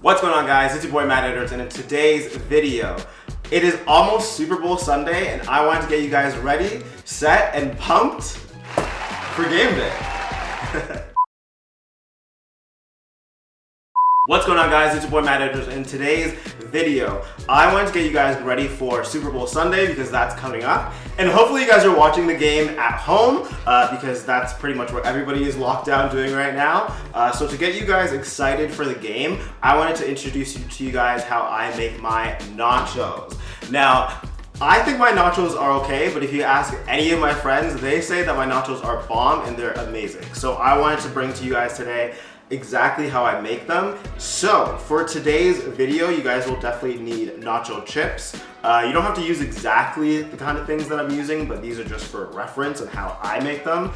What's going on, guys? It's your boy Matt Edwards, and in today's video, it is almost Super Bowl Sunday, and I wanted to get you guys ready, set, and pumped for game day. What's going on, guys? It's your boy Matt Edwards. In today's video, I wanted to get you guys ready for Super Bowl Sunday because that's coming up. And hopefully you guys are watching the game at home because that's pretty much what everybody is locked down doing right now. So to get you guys excited for the game, I wanted to introduce to you guys how I make my nachos. Now, I think my nachos are okay, but if you ask any of my friends, they say that my nachos are bomb and they're amazing. So I wanted to bring to you guys today exactly how I make them. So for today's video, you guys will definitely need nacho chips. You don't have to use exactly the kind of things that I'm using, but these are just for reference and how I make them.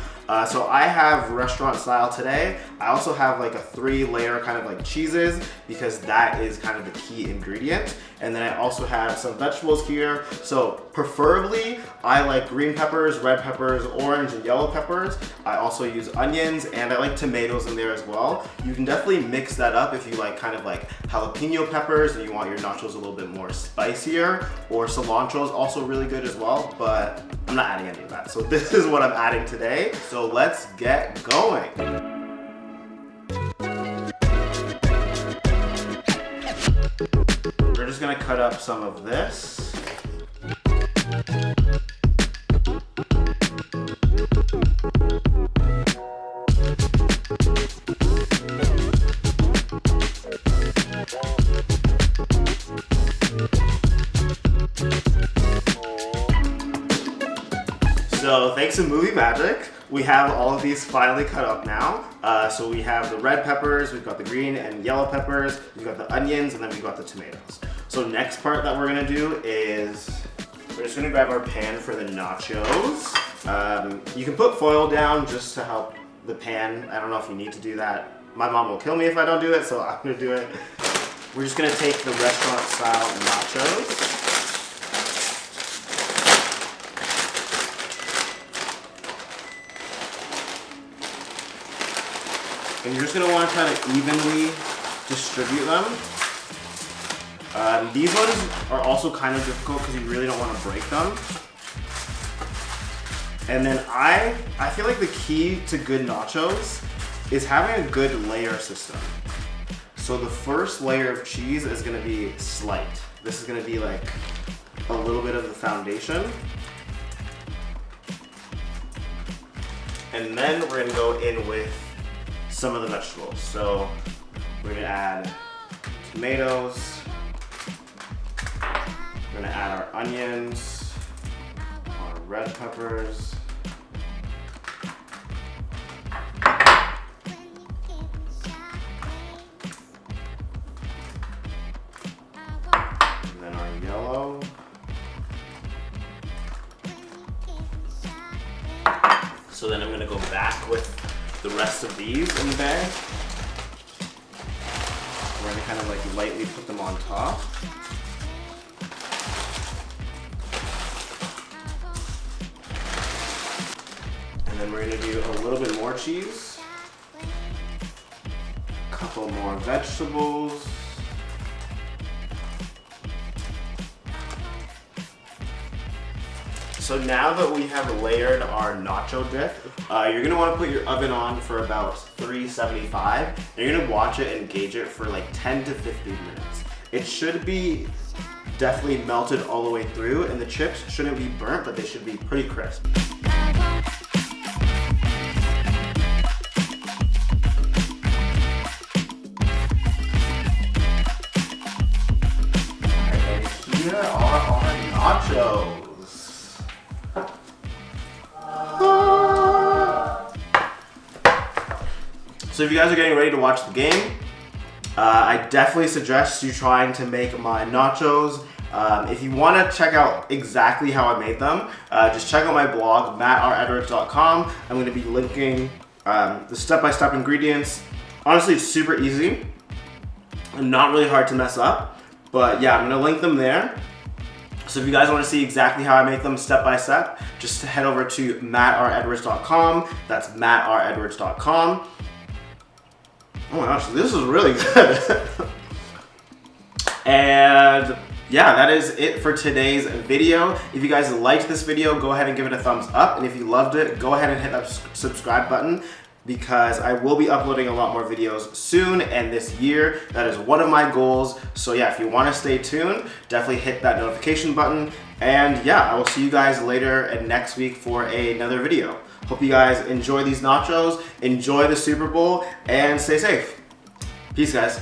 So I have restaurant style today. I also have like a 3-layer kind of like cheeses because that is kind of the key ingredient. And then I also have some vegetables here. So preferably I like green peppers, red peppers, orange and yellow peppers. I also use onions and I like tomatoes in there as well. You can definitely mix that up if you like kind of like jalapeno peppers and you want your nachos a little bit more spicier, or cilantro is also really good as well, but I'm not adding any of that. So this is what I'm adding today. So let's get going. We're just gonna cut up some of this. So thanks to movie magic, we have all of these finally cut up now. So we have the red peppers, we've got the green and yellow peppers, we've got the onions, and then we've got the tomatoes. So next part that we're gonna do is, we're just gonna grab our pan for the nachos. You can put foil down just to help the pan. I don't know if you need to do that. My mom will kill me if I don't do it, so I'm gonna do it. We're just gonna take the restaurant style nachos. And you're just gonna wanna try to evenly distribute them. These ones are also kind of difficult because you really don't wanna break them. And then I feel like the key to good nachos is having a good layer system. So the first layer of cheese is gonna be slight. This is gonna be like a little bit of the foundation. And then we're gonna go in with some of the vegetables. So we're gonna add tomatoes, we're gonna add our onions, our red peppers, and then our yellow, so then I'm gonna go back with the rest of these in the bag. We're gonna kind of like lightly put them on top. And then we're gonna do a little bit more cheese, a couple more vegetables, so now that we have layered our nacho dip, you're gonna wanna put your oven on for about 375. And you're gonna watch it and gauge it for like 10 to 15 minutes. It should be definitely melted all the way through, and the chips shouldn't be burnt, but they should be pretty crisp. And here are our nachos. So if you guys are getting ready to watch the game, I definitely suggest you trying to make my nachos. If you want to check out exactly how I made them, just check out my blog, matredwards.com. I'm going to be linking the step-by-step ingredients. Honestly, it's super easy and not really hard to mess up. But yeah, I'm going to link them there. So if you guys want to see exactly how I make them step by step, just head over to matredwards.com. That's matredwards.com. Oh my gosh, this is really good. And yeah, that is it for today's video. If you guys liked this video, go ahead and give it a thumbs up. And if you loved it, go ahead and hit that subscribe button, because I will be uploading a lot more videos soon and this year. That is one of my goals. So yeah, if you want to stay tuned, definitely hit that notification button. And yeah, I will see you guys later and next week for another video. Hope you guys enjoy these nachos, enjoy the Super Bowl, and stay safe. Peace, guys.